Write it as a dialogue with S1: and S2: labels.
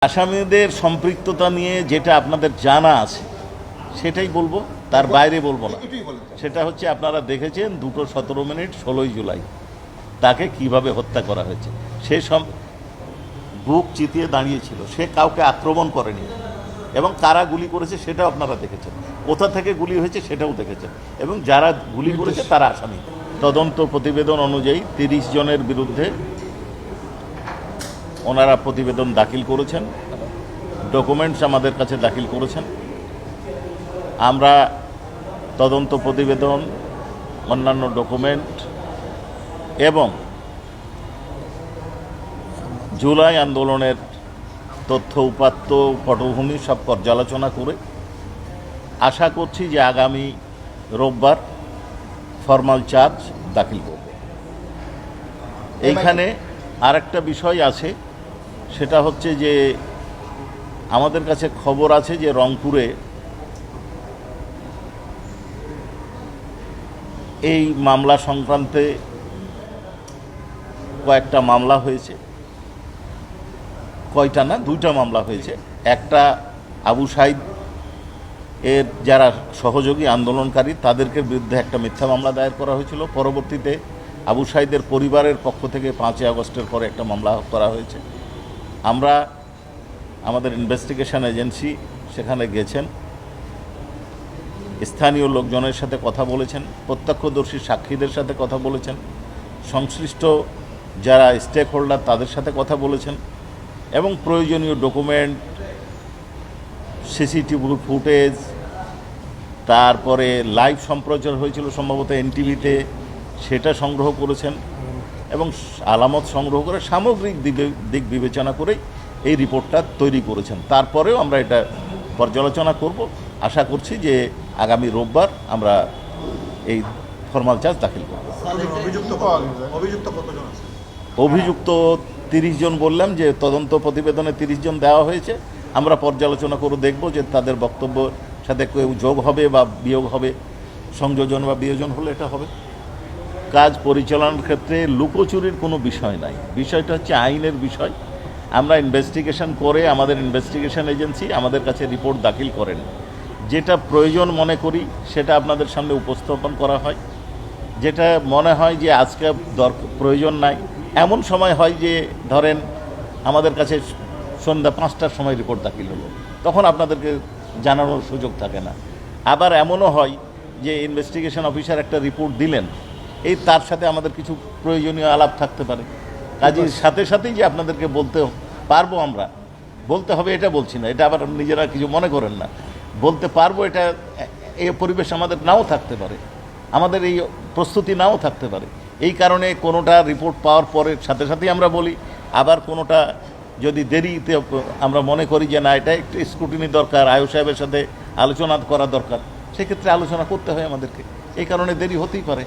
S1: আসামিদের সম্পৃক্ততা নিয়ে যেটা আপনাদের জানা আছে সেটাই বলবো, তার বাইরে বলবো না। সেটা হচ্ছে আপনারা দেখেছেন 2:17 16ই জুলাই তাকে কিভাবে হত্যা করা হয়েছে। সে বুক চিতিয়ে দাঁড়িয়েছিল, সে কাউকে আক্রমণ করেনি এবং কারা গুলি করেছে সেটাও আপনারা দেখেছেন, কোথা থেকে গুলি হয়েছে সেটাও দেখেছেন, এবং যারা গুলি করেছে তারা আসামি। তদন্ত প্রতিবেদন অনুযায়ী 30 জনের বিরুদ্ধে ওনারা প্রতিবেদন দাখিল করেছেন, ডকুমেন্টস আমাদের কাছে দাখিল করেছেন। আমরা তদন্ত প্রতিবেদন, অন্যান্য ডকুমেন্ট এবং জুলাই আন্দোলনের তথ্য উপাত্ত পটভূমি সব পর্যালোচনা করে আশা করছি যে আগামী রোববার ফরমাল চার্জ দাখিল করব। এইখানে আরেকটা বিষয় আছে, সেটা হচ্ছে যে আমাদের কাছে খবর আছে যে রংপুরে এই মামলা সংক্রান্তে কয়েকটা মামলা হয়েছে, কয়টা না, 2টা মামলা হয়েছে। একটা আবু সাইদ এর যারা সহযোগী আন্দোলনকারী তাদেরকে বিরুদ্ধে একটা মিথ্যা মামলা দায়ের করা হয়েছিল। পরবর্তীতে আবু সাইদের পরিবারের পক্ষ থেকে 5ই আগস্টের পরে একটা মামলা করা হয়েছে। আমরা আমাদের ইনভেস্টিগেশন এজেন্সি সেখানে গেছেন, স্থানীয় লোকজনের সাথে কথা বলেছেন, প্রত্যক্ষদর্শী সাক্ষীদের সাথে কথা বলেছেন, সংশ্লিষ্ট যারা স্টেক হোল্ডার তাদের সাথে কথা বলেছেন এবং প্রয়োজনীয় ডকুমেন্ট, সিসিটিভি ফুটেজ, তারপরে লাইভ সম্প্রচার হয়েছিল সম্ভবত এনটিভিতে, সেটা সংগ্রহ করেছেন এবং আলামত সংগ্রহ করে সামগ্রিক দিক বিবেচনা করেই এই রিপোর্টটা তৈরি করেছেন। তারপরেও আমরা এটা পর্যালোচনা করব। আশা করছি যে আগামী রোববার আমরা এই ফরমাল চার্জ দাখিল করব। অভিযুক্ত 30 জন বললাম, যে তদন্ত প্রতিবেদনে 30 জন দেওয়া হয়েছে। আমরা পর্যালোচনা করে দেখব যে তাদের বক্তব্যের সাথে কেউ যোগ হবে বা বিয়োগ হবে, সংযোজন বা বিয়োজন হলে এটা হবে। কাজ পরিচালনার ক্ষেত্রে লুকোচুরির কোনো বিষয় নাই, বিষয়টা হচ্ছে আইনের বিষয়। আমরা ইনভেস্টিগেশন করে আমাদের ইনভেস্টিগেশন এজেন্সি আমাদের কাছে রিপোর্ট দাখিল করেন, যেটা প্রয়োজন মনে করি সেটা আপনাদের সামনে উপস্থাপন করা হয়। যেটা মনে হয় যে আজকে প্রয়োজন নাই, এমন সময় হয় যে ধরেন আমাদের কাছে সন্ধ্যা 5টার সময় রিপোর্ট দাখিল হলো, তখন আপনাদেরকে জানানোর সুযোগ থাকে না। আবার এমনও হয় যে ইনভেস্টিগেশন অফিসার একটা রিপোর্ট দিলেন, এই তার সাথে আমাদের কিছু প্রয়োজনীয় আলাপ থাকতে পারে, কাজের সাথে সাথেই যে আপনাদেরকে বলতে পারবো, আমরা বলতে হবে এটা বলছি না, এটা আবার নিজেরা কিছু মনে করেন না, বলতে পারবো, এটা এই পরিবেশ আমাদের নাও থাকতে পারে, আমাদের এই প্রস্তুতি নাও থাকতে পারে। এই কারণে কোনোটা রিপোর্ট পাওয়ার পরে সাথে সাথেই আমরা বলি, আবার কোনোটা যদি দেরিতে আমরা মনে করি যে না এটা একটু স্ক্রুটিনি দরকার, আয়ু সাহেবের সাথে আলোচনা করা দরকার, সেক্ষেত্রে আলোচনা করতে হয় আমাদেরকে, এই কারণে দেরি হতেই পারে।